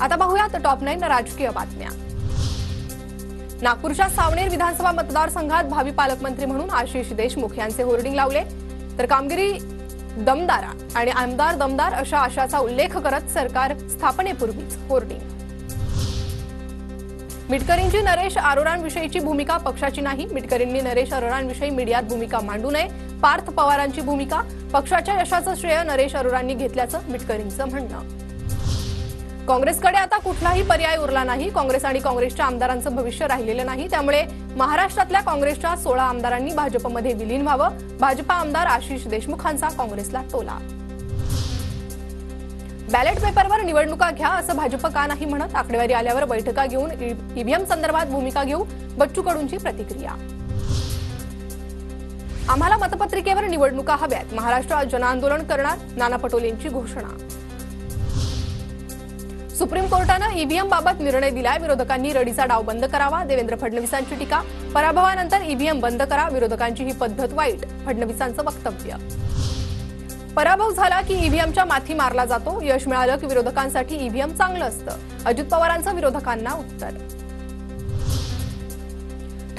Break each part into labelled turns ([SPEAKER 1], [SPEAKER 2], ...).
[SPEAKER 1] आता पाहूयात टॉप 9 राजकीय बातम्या। नागपूरच्या सावनेर विधानसभा मतदारसंघात भावी पालकमंत्री म्हणून आशिष देशमुख यांचे होर्डिंग लावले, तर कामगिरी दमदार आणि आमदार दमदार अशा आशाचा उल्लेख करत सरकार स्थापनेपूर्वीच होर्डिंग। मिटकरींची नरेश अरोरांविषयीची भूमिका पक्षाची नाही, मिटकरींनी नरेश अरोरांविषयी मीडियात भूमिका मांडू नये। पार्थ पवारांची भूमिका, पक्षाच्या यशाचं श्रेय नरेश अरोरांनी घेतल्याचं मिटकरींचं म्हणणं। काँग्रेसकडे आता कुठलाही पर्याय उरला नाही, काँग्रेस आणि काँग्रेसच्या आमदारांचं भविष्य राहिलेलं नाही, त्यामुळे महाराष्ट्रातल्या काँग्रेसच्या 16 आमदारांनी भाजपमध्ये विलीन व्हावं। भाजपा आमदार आशिष देशमुखांचा काँग्रेसला टोला। बॅलेट पेपरवर निवडणुका घ्या असं भाजप का नाही म्हणत, आकडेवारी आल्यावर बैठका घेऊन ईव्हीएम संदर्भात भूमिका घेऊ, बच्चू कडूंची प्रतिक्रिया। आम्हाला मतपत्रिकेवर निवडणुका हव्यात, महाराष्ट्र जनआंदोलन करणार, नाना पटोलेंची घोषणा। सुप्रीम कोर्टानं ईव्हीएम बाबत निर्णय दिलाय, विरोधकांनी रडीचा डाव बंद करावा, देवेंद्र फडणवीसांची टीका। पराभवानंतर ईव्हीएम बंद करा, विरोधकांची ही पद्धत वाईट, फडणवीसांचं वक्तव्य। पराभव झाला की ईव्हीएमच्या माथी मारला जातो, यश मिळालं की विरोधकांसाठी ईव्हीएम चांगलं असतं, अजित पवारांचं विरोधकांना उत्तर।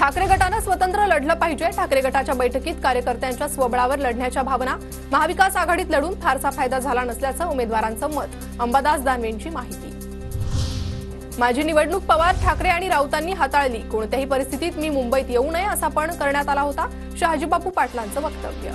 [SPEAKER 1] ठाकरे गटानं स्वतंत्र लढलं पाहिजे, ठाकरे गटाच्या बैठकीत कार्यकर्त्यांच्या स्वबळावर लढण्याच्या भावना, महाविकास आघाडीत लढून फारसा फायदा झाला नसल्याचं उमेदवारांचं मत, अंबादास दानवेंची माहिती। माझी निवडणूक पवार, ठाकरे आणि राऊतांनी हाताळली, कोणत्याही परिस्थितीत मी मुंबईत येऊ नये असा पण करण्यात आला होता, शहाजीबापू पाटलांचं वक्तव्य।